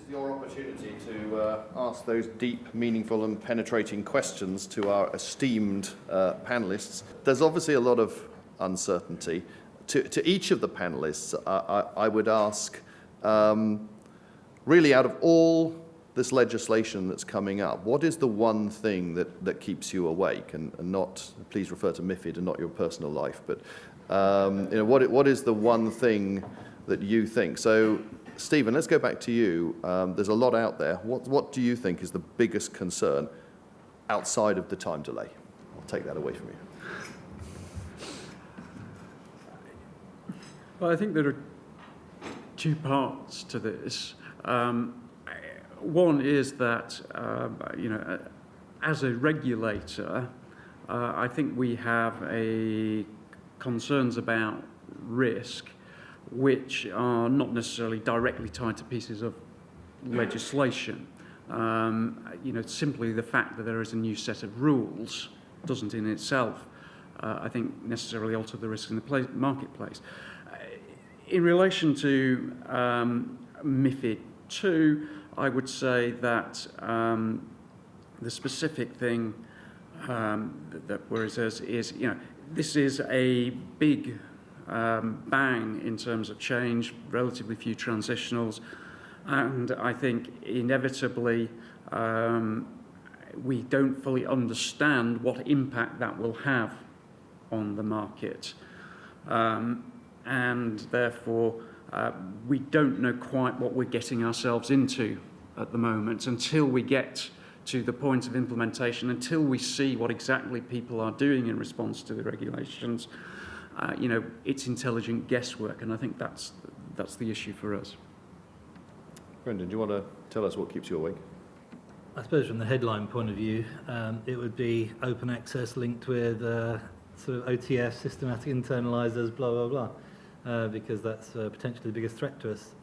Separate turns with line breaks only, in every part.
is your opportunity to ask those deep, meaningful and penetrating questions to our esteemed panelists. There's obviously a lot of uncertainty. To each of the panelists, I would ask, really out of all this legislation that's coming up, what is the one thing that keeps you awake? And not, please refer to MiFID and not your personal life, but what is the one thing that you think? So, Stephen, let's go back to you. There's a lot out there. What do you think is the biggest concern outside of the time delay? I'll take that away from you.
Well, I think there are two parts to this. One is that, as a regulator, I think we have concerns about risk which are not necessarily directly tied to pieces of legislation. Simply the fact that there is a new set of rules doesn't in itself, I think, necessarily alter the risk in the marketplace. In relation to MiFID II, I would say that the specific thing that worries us is, this is a big bang in terms of change, relatively few transitionals, and I think inevitably we don't fully understand what impact that will have on the market. And therefore we don't know quite what we're getting ourselves into at the moment until we get to the point of implementation, until we see what exactly people are doing in response to the regulations. It's intelligent guesswork, and I think that's the issue for us.
Brendan, do you want to tell us what keeps you awake?
I suppose from the headline point of view, it would be open access linked with sort of OTF, systematic internalizers, blah, blah, blah, because that's potentially the biggest threat to us.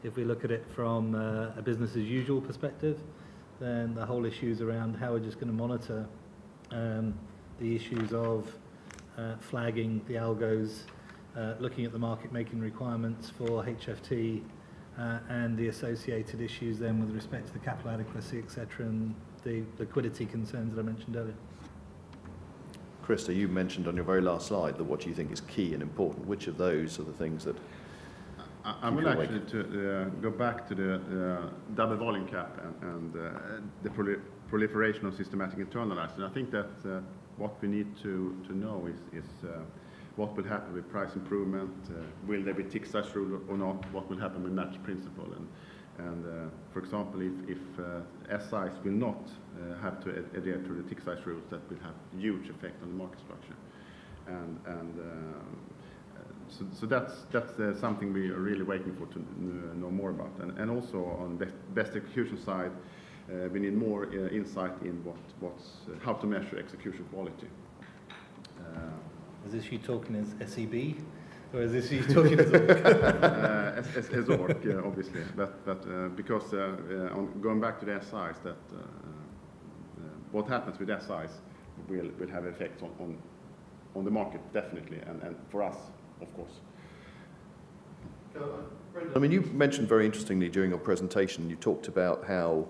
If we look at it from a business as usual perspective, then the whole issues around how we're just going to monitor the issues of flagging the algos, looking at the market making requirements for HFT and the associated issues then with respect to the capital adequacy, etc., and the liquidity concerns that I mentioned earlier.
Krista, you mentioned on your very last slide that what you think is key and important. Which of those are the things that
I would actually to go back to the double volume cap and the proliferation of systematic internalizers. I think that what we need to know is what will happen with price improvement, will there be tick size rule or not, what will happen with match principle, and for example, if SIs will not have to adhere to the tick size rules, that will have huge effect on the market structure, so that's something we are really waiting for to know more about, and also on best execution side, we need more insight in how to measure execution quality.
Is this you talking as SEB, or is this you talking as ORC?
As ORC, obviously, but because going back to the SIs, that what happens with SIs will have effects on the market, definitely, and for us, of course.
I mean, you mentioned very interestingly during your presentation, you talked about how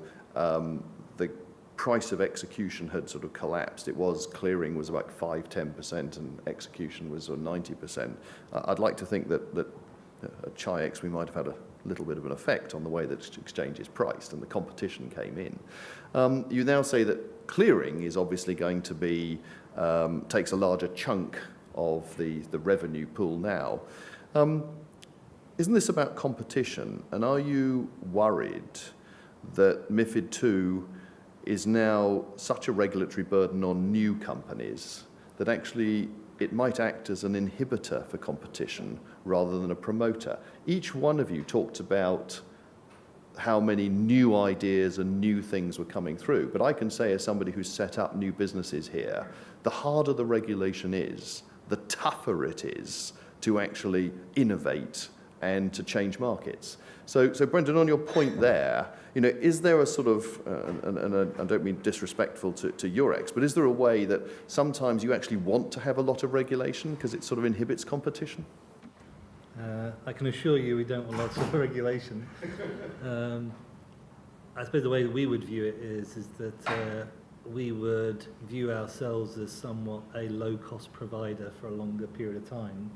the price of execution had sort of collapsed. Clearing was about 5-10% and execution was sort of 90%. I'd like to think that at Chi-X we might have had a little bit of an effect on the way that exchange is priced and the competition came in. You now say that clearing is obviously going to be, takes a larger chunk of the revenue pool now. Isn't this about competition? And are you worried that MiFID II is now such a regulatory burden on new companies that actually it might act as an inhibitor for competition rather than a promoter? Each one of you talked about how many new ideas and new things were coming through, but I can say as somebody who's set up new businesses here, the harder the regulation is, the tougher it is to actually innovate and to change markets. So Brendan, on your point there, is there a sort of, and I don't mean disrespectful to Eurex, but is there a way that sometimes you actually want to have a lot of regulation because it sort of inhibits competition?
I can assure you we don't want lots of regulation. I suppose the way that we would view it is that we would view ourselves as somewhat a low-cost provider for a longer period of time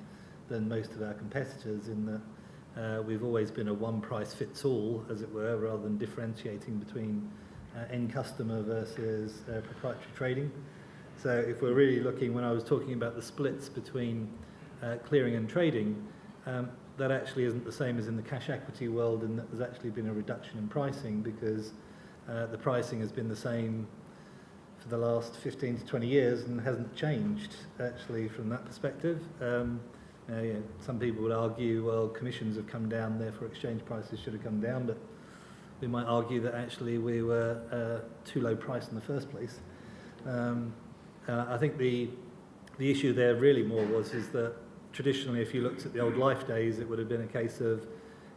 than most of our competitors, in that we've always been a one-price-fits-all, as it were, rather than differentiating between end customer versus proprietary trading. So if we're really looking, when I was talking about the splits between clearing and trading, that actually isn't the same as in the cash equity world, and that there's actually been a reduction in pricing, because the pricing has been the same for the last 15 to 20 years and hasn't changed actually from that perspective. Some people would argue, well, commissions have come down, therefore exchange prices should have come down, but we might argue that actually we were too low priced in the first place. I think the issue there really more is that traditionally, if you looked at the old life days, it would have been a case of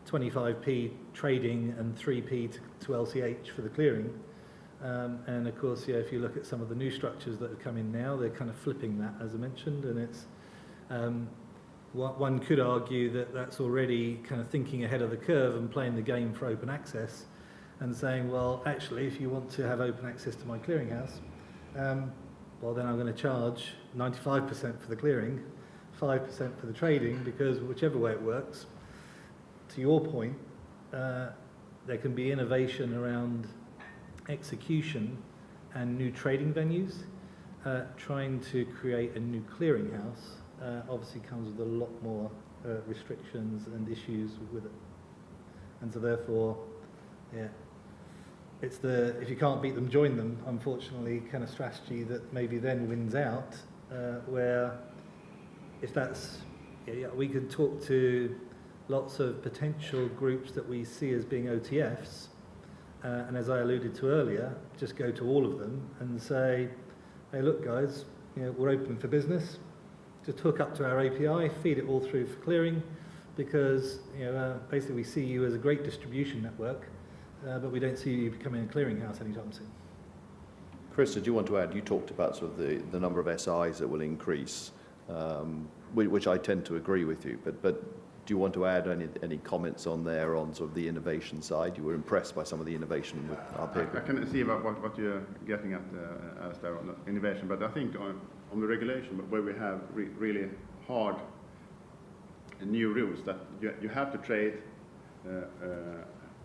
25p trading and 3p to LCH for the clearing. And of course, if you look at some of the new structures that have come in now, they're kind of flipping that, as I mentioned, and it's one could argue that that's already kind of thinking ahead of the curve and playing the game for open access, and saying, well, actually, if you want to have open access to my clearinghouse, well, then I'm going to charge 95% for the clearing, 5% for the trading, because whichever way it works, to your point, there can be innovation around execution and new trading venues. Trying to create a new clearinghouse obviously comes with a lot more restrictions and issues with it. And so therefore, it's the if you can't beat them, join them, unfortunately, kind of strategy that maybe then wins out, where if that's, we could talk to lots of potential groups that we see as being OTFs, and as I alluded to earlier, just go to all of them and say, hey, look guys, we're open for business, just hook up to our API, feed it all through for clearing, because basically we see you as a great distribution network, but we don't see you becoming a clearinghouse anytime soon.
Chris, did you want to add, you talked about sort of the number of SIs that will increase, which I tend to agree with you, but do you want to add any comments on there on sort of the innovation side? You were impressed by some of the innovation with our paper.
I can see about what you're getting at, Alistair, on the innovation, but I think on the regulation, where we have really hard new rules that you have to trade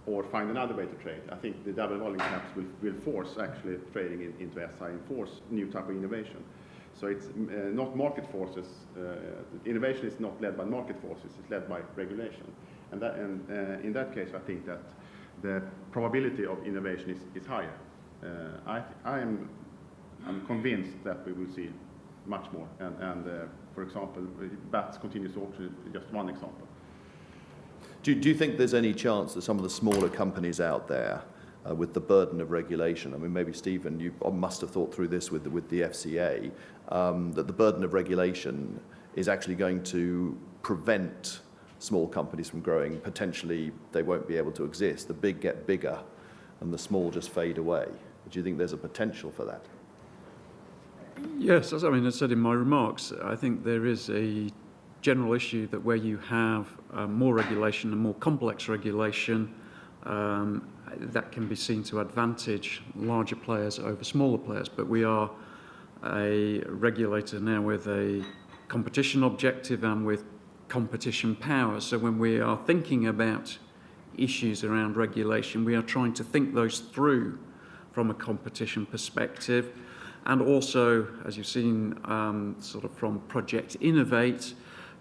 or find another way to trade. I think the double volume caps will force actually trading into SI and force new type of innovation. So it's not market forces. Innovation is not led by market forces; it's led by regulation. And in that case, I think that the probability of innovation is higher. I'm convinced that we will see much more. And for example, BATS continuous auction is just one example.
Do you think there's any chance that some of the smaller companies out there, with the burden of regulation, I mean, maybe Stephen, you must have thought through this with the FCA, that the burden of regulation is actually going to prevent small companies from growing? Potentially, they won't be able to exist. The big get bigger, and the small just fade away. Do you think there's a potential for that?
Yes, as I said in my remarks, I think there is a general issue that where you have more regulation and more complex regulation, that can be seen to advantage larger players over smaller players. But we are a regulator now with a competition objective and with competition power. So when we are thinking about issues around regulation, we are trying to think those through from a competition perspective. And also, as you've seen sort of from Project Innovate,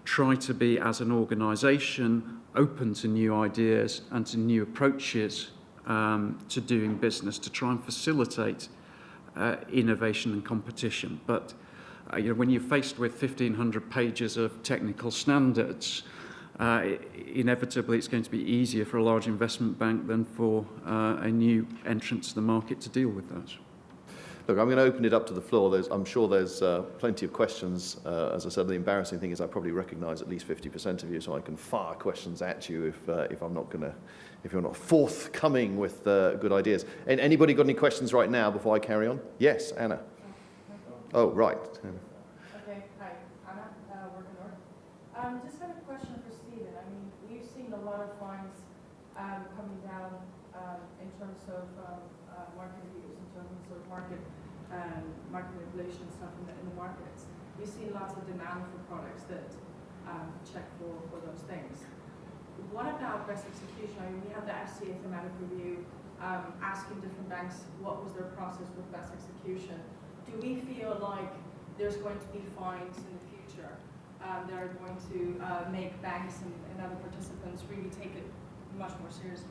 try to be, as an organisation, open to new ideas and to new approaches to doing business, to try and facilitate innovation and competition. But when you're faced with 1,500 pages of technical standards, inevitably it's going to be easier for a large investment bank than for a new entrant to the market to deal with that.
Look, I'm going to open it up to the floor. I'm sure there's plenty of questions. As I said, the embarrassing thing is I probably recognise at least 50% of you, so I can fire questions at you if you're not forthcoming with good ideas. And anybody got any questions right now before I carry on? Yes, Anna. Oh, right.
Okay, hi, Anna, Working North. Just had a question for Stephen. terms of market abuse, in terms of market manipulation and stuff in the markets. We see lots of demand for products that check for those things. What about best execution? I mean, we have the FCA thematic review asking different banks what was their process with best execution. Do we feel like there's going to be fines in the future that are going to make banks and other participants really take it much more seriously?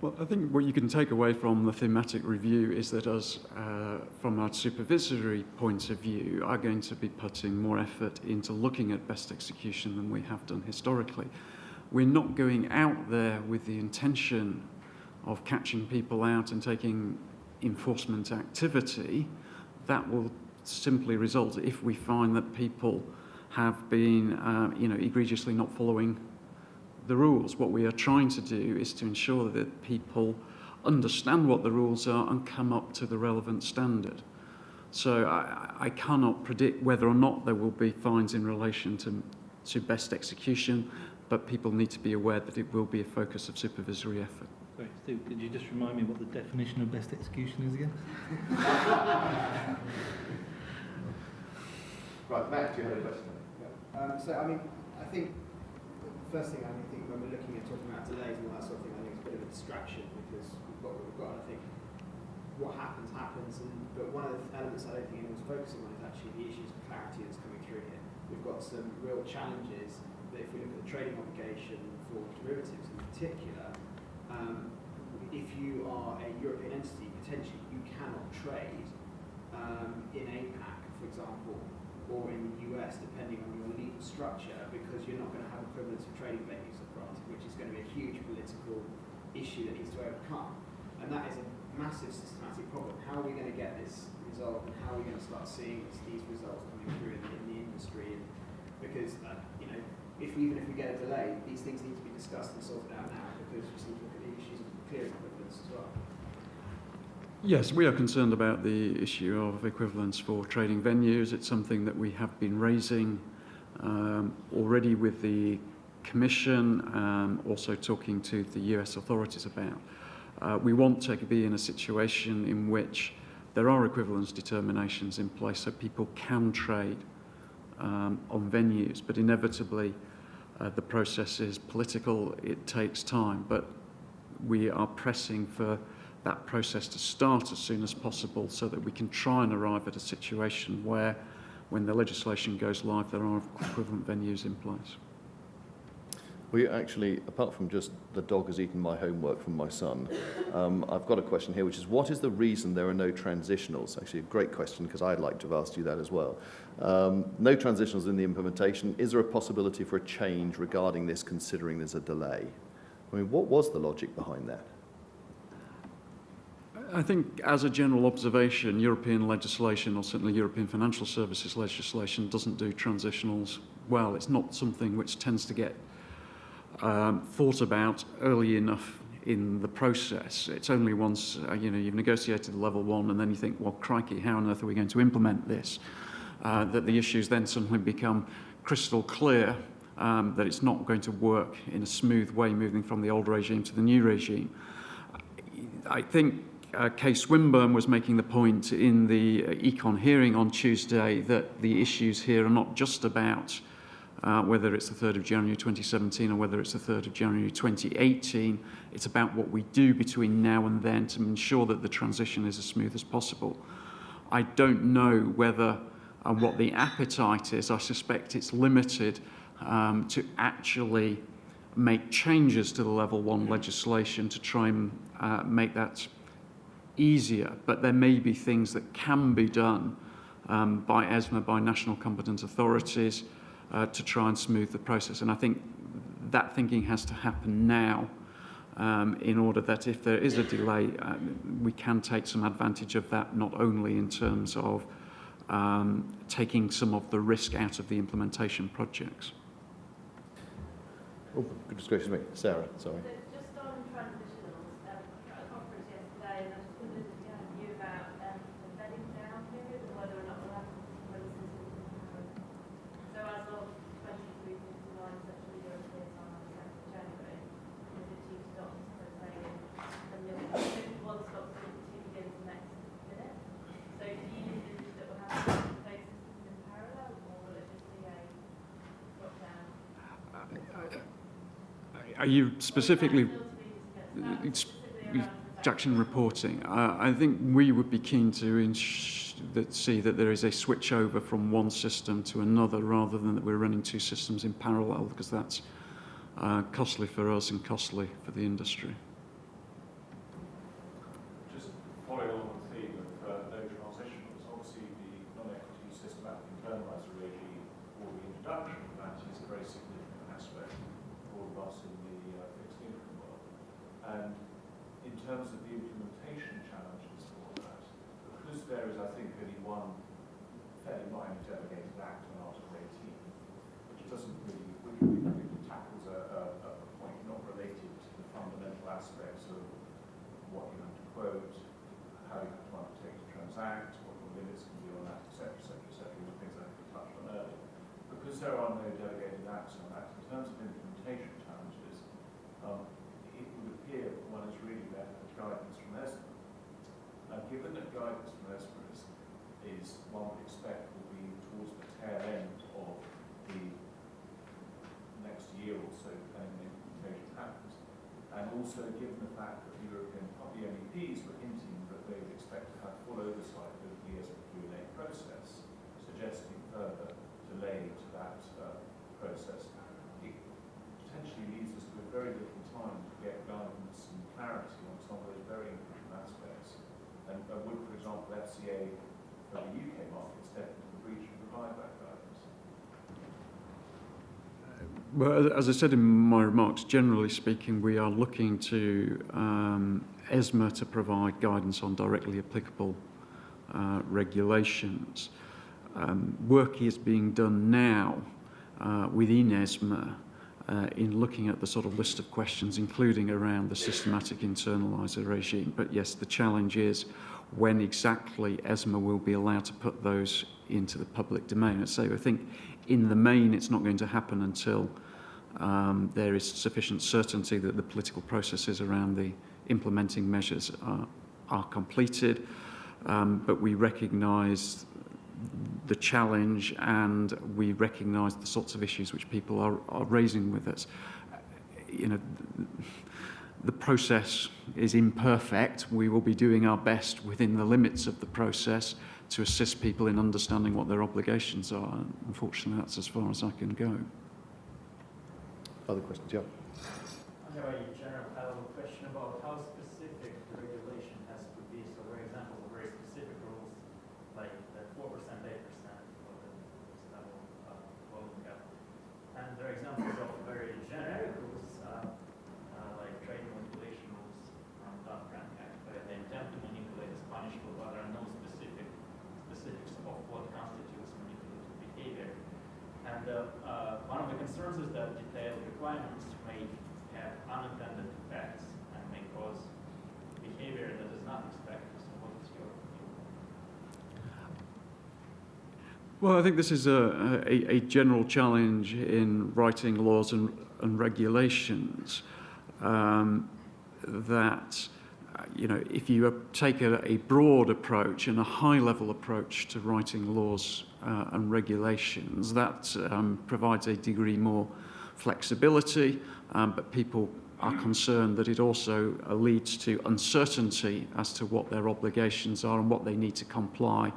Well, I think what you can take away from the thematic review is that us, from our supervisory point of view, are going to be putting more effort into looking at best execution than we have done historically. We're not going out there with the intention of catching people out and taking enforcement activity. That will simply result if we find that people have been, egregiously not following the rules. What we are trying to do is to ensure that people understand what the rules are and come up to the relevant standard. So I cannot predict whether or not there will be fines in relation to best execution, but people need to be aware that it will be a focus of supervisory effort.
Sorry, Steve, could you just remind me what the definition of best execution is again?
Right, Matt, do you have a question?
I think the first thing I think when we're looking at talking about delays and all that sort of thing, I think it's a bit of a distraction because we've got what we've got. And I think what happens. But one of the elements I don't think anyone's focusing on is actually the issues of clarity that's coming through here. We've got some real challenges that if we look at the trading obligation for derivatives in particular, if you are a European entity, potentially you cannot trade in APAC, for example, or in the US, depending on your legal structure, because you're not going to have equivalence of trading venues abroad, which is going to be a huge political issue that needs to overcome. And that is a massive systematic problem. How are we going to get this resolved, and how are we going to start seeing these results coming through in the industry? And because, even if we get a delay, these things need to be discussed and sorted out now, because we just need to look at the issues of clearing equivalence as well.
Yes, we are concerned about the issue of equivalence for trading venues. It's something that we have been raising already with the Commission, also talking to the US authorities about. We want to be in a situation in which there are equivalence determinations in place so people can trade on venues, but inevitably the process is political, it takes time, but we are pressing for that process to start as soon as possible so that we can try and arrive at a situation where, when the legislation goes live, there are equivalent venues in place.
We actually, apart from just the dog has eaten my homework from my son, I've got a question here, which is, what is the reason there are no transitionals? Actually, a great question, because I'd like to have asked you that as well. No transitionals in the implementation. Is there a possibility for a change regarding this, considering there's a delay? I mean, what was the logic behind that?
I think, as a general observation, European legislation, or certainly European financial services legislation, doesn't do transitionals well. It's not something which tends to get thought about early enough in the process. It's only once you've negotiated level 1 and then you think, well, crikey, how on earth are we going to implement this? That the issues then suddenly become crystal clear that it's not going to work in a smooth way moving from the old regime to the new regime. I think Kay Swinburne was making the point in the Econ hearing on Tuesday that the issues here are not just about whether it's the 3rd of January 2017 or whether it's the 3rd of January 2018. It's about what we do between now and then to ensure that the transition is as smooth as possible. I don't know whether what the appetite is. I suspect it's limited to actually make changes to the level 1 legislation to try and make that easier, but there may be things that can be done by ESMA, by national competent authorities, to try and smooth the process. And I think that thinking has to happen now in order that if there is a delay, we can take some advantage of that, not only in terms of taking some of the risk out of the implementation projects.
Oh, goodness gracious me. Sarah, sorry.
Just on transitionals, at a conference yesterday, and I just wondered if you had a view about the bedding down period and whether or not we'll have consequences. So as of 23:59 Central European time on the 2nd of January, is it due to stop, so saying
Are you specifically transaction reporting? I think we would be keen to see that there is a switch over from one system to another rather than that we're running two systems in parallel, because that's costly for us and costly for the industry.
Just following on the theme of no transitionals, obviously the non-equity systematic internaliser regime or the introduction of that is a very significant aspect for all of us in the fixed income world. And in terms of the implementation challenges for that, because there is, I think, only one fairly minor delegated act on Article 18, which doesn't really, which tackles a point not related to the fundamental aspects of what you have to quote, how you have to undertake to transact, what the limits can be on that, etc., the things I touched on earlier. Because there are no delegated acts on that, in terms of implementation challenges, it would appear that one is really left with guidance from ESMA. Now, given that guidance from ESMA is one would expect will be towards the tail end of the next year or so, depending on implementation happens, and also given the fact that the European MEPs were hinting that they would expect to have full oversight of the ESMA Q&A process, suggesting further delay to that process, it potentially leaves us with very little time to get guidance and clarity on some of those very important aspects. And would, for example, FCA for the UK market step into the breach and provide that guidance?
Well, as I said in my remarks, generally speaking, we are looking to ESMA to provide guidance on directly applicable regulations. Work is being done now within ESMA in looking at the sort of list of questions, including around the systematic internaliser regime. But yes, the challenge is when exactly ESMA will be allowed to put those into the public domain. And so I think in the main it's not going to happen until there is sufficient certainty that the political processes around the implementing measures are completed. But we recognise the challenge, and we recognise the sorts of issues which people are raising with us. You know, the process is imperfect. We will be doing our best within the limits of the process to assist people in understanding what their obligations are. Unfortunately, that's as far as I can go.
Other questions? Yeah.
I have a general level question about how specific the regulation has to be. So, for example, very specific rules like the 4%, 8% for the level volume cap. And there are examples of very generic rules like trade manipulation rules from Dodd-Frank Act, where they attempt to manipulate is punishable, but there are no specifics of what constitutes manipulative behavior. And one of the concerns is that detailed requirements may have unintended effects and may cause behavior that is not expected. So what is your view?
Well, I think this is a general challenge in writing laws and regulations that, you know, if you take a broad approach and a high-level approach to writing laws and regulations, that provides a degree more flexibility, but people are concerned that it also leads to uncertainty as to what their obligations are and what they need to comply,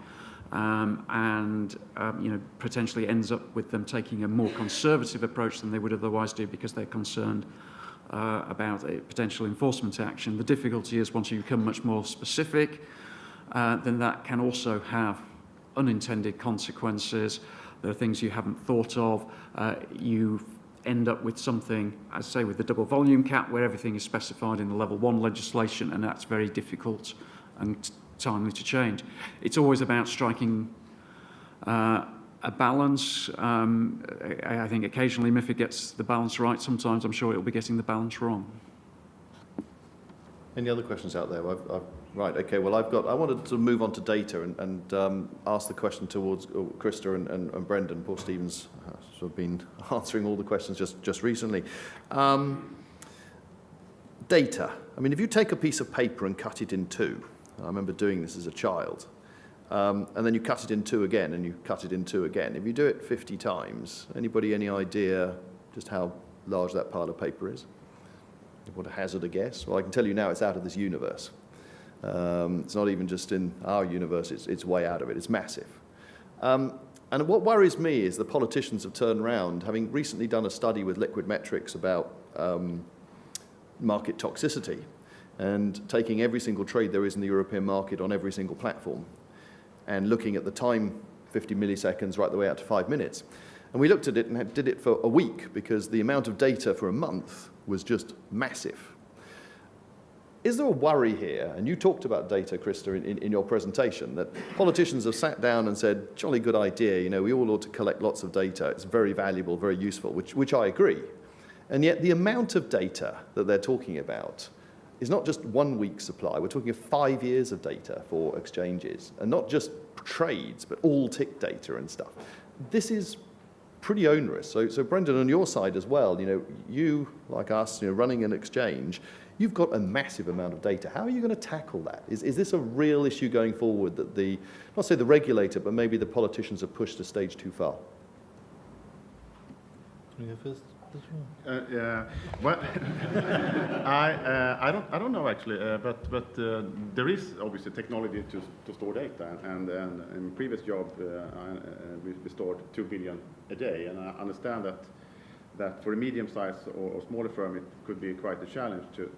and you know, potentially ends up with them taking a more conservative approach than they would otherwise do because they're concerned about a potential enforcement action. The difficulty is once you become much more specific, then that can also have unintended consequences. There are things you haven't thought of. You end up with something, as I say, with the double volume cap, where everything is specified in the level 1 legislation, and that's very difficult and timely to change. It's always about striking a balance. I think occasionally MiFID gets the balance right. Sometimes I'm sure it'll be getting the balance wrong.
Any other questions out there? Right, okay, well, I wanted to move on to data and ask the question towards Krista and Brendan. Paul Stevens sort of been answering all the questions just recently. Data. I mean, if you take a piece of paper and cut it in two, I remember doing this as a child, and then you cut it in two again, and you cut it in two again. If you do it 50 times, anybody any idea just how large that pile of paper is? you want to hazard a guess? Well, I can tell you now it's out of this universe. It's not even just in our universe, it's way out of it. It's massive. And what worries me is the politicians have turned around, having recently done a study with Liquid Metrics about market toxicity and taking every single trade there is in the European market on every single platform and looking at the time, 50 milliseconds right the way out to 5 minutes. And we looked at it and did it for a week because the amount of data for a month was just massive. Is there a worry here, and you talked about data, Krista, in your presentation, that politicians have sat down and said, jolly good idea, you know, we all ought to collect lots of data, it's very valuable, very useful, which I agree. And yet the amount of data that they're talking about is not just 1 week's supply, we're talking of 5 years of data for exchanges, and not just trades, but all tick data and stuff. This is pretty onerous. So Brendan, on your side as well, you know, you, like us, you know, running an exchange, you've got a massive amount of data. How are you going to tackle that? Is this a real issue going forward that the, not say the regulator, but maybe the politicians have pushed a stage too far?
Can you go first?
Yeah. Well, I don't know actually, but there is obviously technology to store data, and in previous job we stored 2 billion a day, and I understand that for a medium-sized or smaller firm it could be quite a challenge to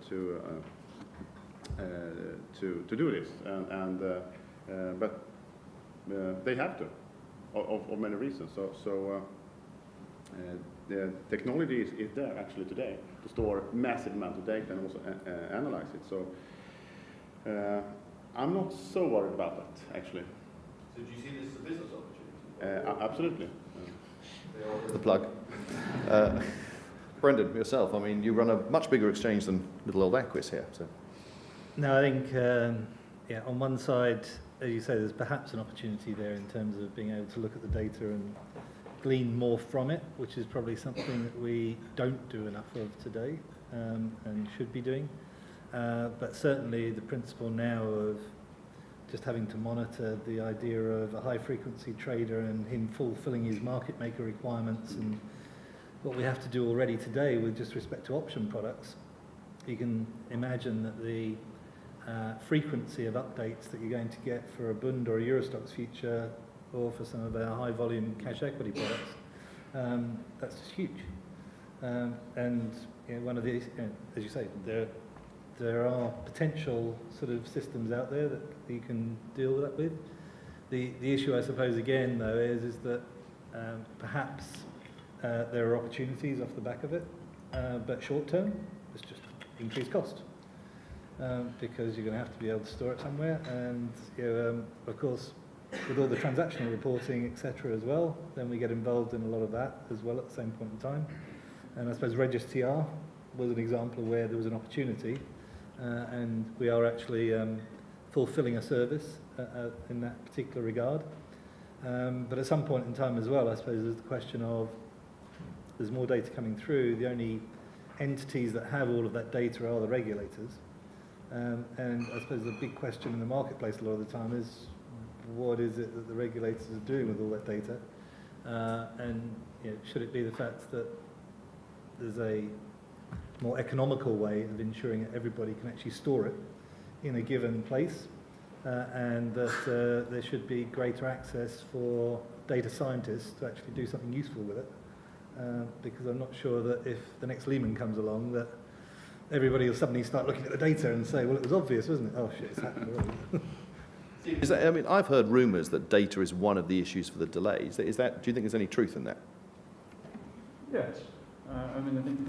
do this, but they have to, of many reasons. So the technology is there actually today to store massive amount of data and also analyze it. So I'm not so worried about that actually.
So do you see this as a business opportunity?
Absolutely.
The plug. Brendan, yourself, I mean, you run a much bigger exchange than little old Aquis here. So.
No, I think, yeah, on one side, as you say, there's perhaps an opportunity there in terms of being able to look at the data and glean more from it, which is probably something that we don't do enough of today and should be doing. But certainly the principle now of just having to monitor the idea of a high-frequency trader and him fulfilling his market maker requirements and what we have to do already today with just respect to option products, you can imagine that the frequency of updates that you're going to get for a Bund or a Eurostoxx future or for some of our high-volume cash equity products, that's just huge. And you know, one of these, you know, as you say, there are potential sort of systems out there that you can deal with that with. The issue, I suppose, again, though, is that perhaps there are opportunities off the back of it, but short-term, it's just increased cost. Because you're going to have to be able to store it somewhere, and you know, of course, with all the transactional reporting, etc., as well, then we get involved in a lot of that as well at the same point in time. And I suppose RegistTR was an example where there was an opportunity, and we are actually fulfilling a service in that particular regard. But at some point in time as well, I suppose there's the question of there's more data coming through. The only entities that have all of that data are the regulators. And I suppose the big question in the marketplace a lot of the time is, what is it that the regulators are doing with all that data? And you know, should it be the fact that there's a more economical way of ensuring that everybody can actually store it in a given place, and that there should be greater access for data scientists to actually do something useful with it? Because I'm not sure that if the next Lehman comes along that everybody will suddenly start looking at the data and say, well, it was obvious, wasn't it? Oh, shit, it's happened already.
Is that, I mean, I've heard rumours that data is one of the issues for the delays. Is that, do you think there's any truth in that?
Yes. I mean, I think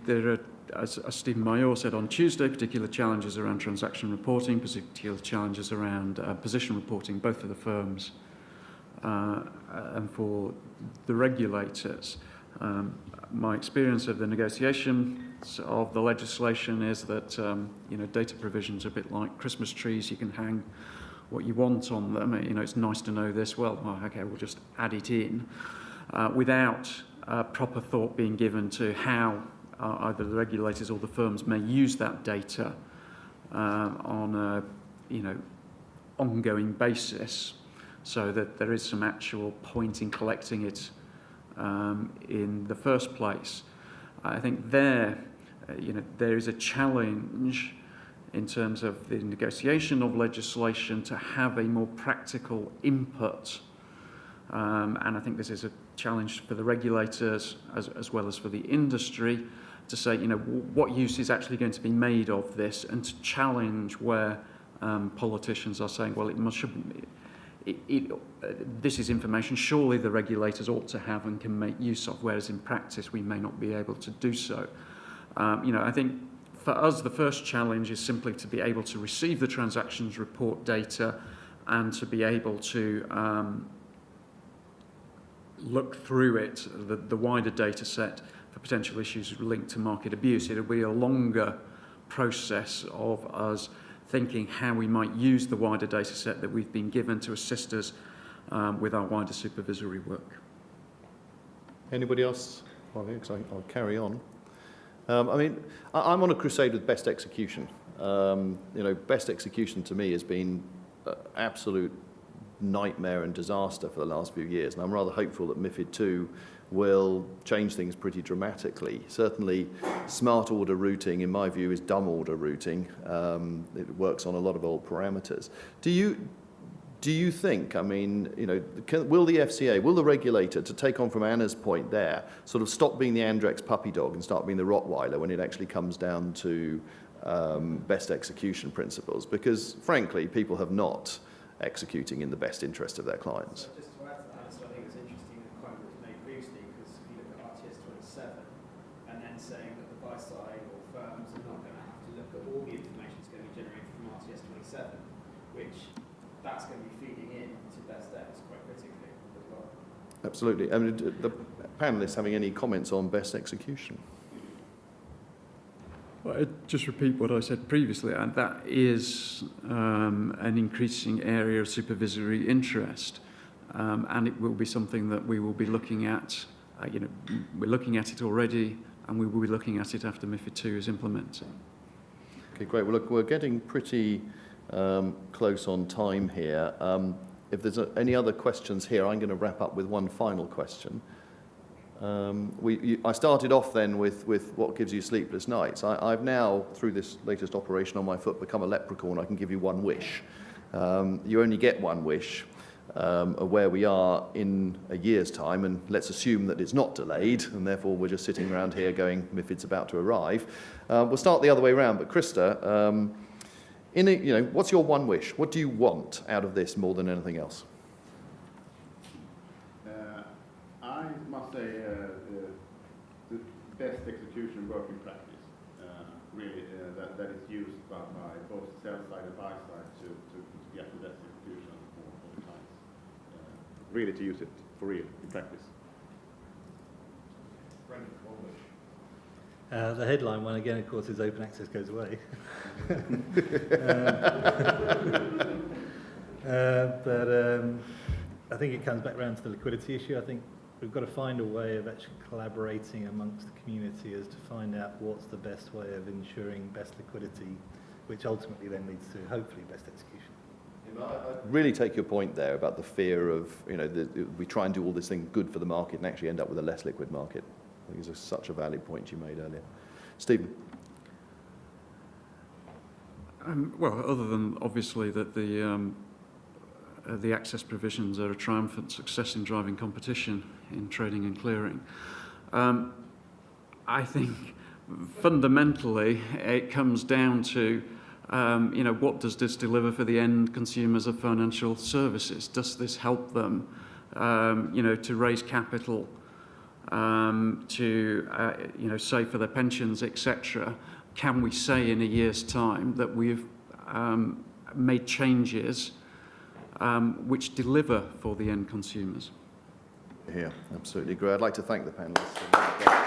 there are, as Stephen Mayor said on Tuesday, particular challenges around transaction reporting, particular challenges around position reporting, both for the firms and for the regulators. My experience of the negotiations of the legislation is that you know, data provisions are a bit like Christmas trees. You can hang what you want on them. You know, it's nice to know this. Well, okay, we'll just add it in without proper thought being given to how either the regulators or the firms may use that data on a, you know, ongoing basis, so that there is some actual point in collecting it in the first place. I think there there is a challenge in terms of the negotiation of legislation to have a more practical input. And I think this is a challenge for the regulators as well as for the industry to say, what use is actually going to be made of this, and to challenge where politicians are saying, well, this is information surely the regulators ought to have and can make use of, whereas in practice we may not be able to do so. I think for us the first challenge is simply to be able to receive the transactions report data and to be able to look through it, the wider data set, for potential issues linked to market abuse. It'll be a longer process of us thinking how we might use the wider data set that we've been given to assist us with our wider supervisory work.
Anybody else? Well, I'll carry on. I'm on a crusade with best execution. Best execution to me has been absolute nightmare and disaster for the last few years, and I'm rather hopeful that MiFID II will change things pretty dramatically. Certainly, smart order routing, in my view, is dumb order routing. It works on a lot of old parameters. Do you think, will the FCA, will the regulator, to take on from Anna's point there, sort of stop being the Andrex puppy dog and start being the Rottweiler when it actually comes down to best execution principles? Because, frankly, people have not executing in the best interest of their clients.
So just to add to that, so I think it's interesting the comment that was made previously, because if you look at RTS 27 and then saying that the buy side or firms are not going to have to look at all the information that's going to be generated from RTS 27, which that's going to be feeding in to best ex quite critically as well.
Absolutely. The panelists having any comments on best execution?
Well, I'd just repeat what I said previously, and that is an increasing area of supervisory interest, and it will be something that we will be looking at. We're looking at it already, and we will be looking at it after MiFID II is implemented.
Okay, great. Well, look, we're getting pretty close on time here. If there's any other questions here, I'm going to wrap up with one final question. I started off then with what gives you sleepless nights. I've now, through this latest operation on my foot, become a leprechaun. I can give you one wish. You only get one wish of where we are in a year's time, and let's assume that it's not delayed, and therefore we're just sitting around here going, MiFID's about to arrive. We'll start the other way around, but Krista, what's your one wish? What do you want out of this more than anything else?
I must say the best execution working practice, really, that is used by both sell side and buy side to get the best execution for the clients. Really to use it for real in practice.
Brendan, one wish.
The headline one, again, of course, is open access goes away. I think it comes back around to the liquidity issue. I think we've got to find a way of actually collaborating amongst the community as to find out what's the best way of ensuring best liquidity, which ultimately then leads to, hopefully, best execution.
I really take your point there about the fear of, we try and do all this thing good for the market and actually end up with a less liquid market. I think it's such a valid point you made earlier. Stephen?
Well, other than obviously that the access provisions are a triumphant success in driving competition in trading and clearing. I think fundamentally it comes down to what does this deliver for the end consumers of financial services? Does this help them to raise capital, to save for their pensions, etc.? Can we say in a year's time that we've made changes which deliver for the end consumers?
Yeah, absolutely agree. I'd like to thank the panelists.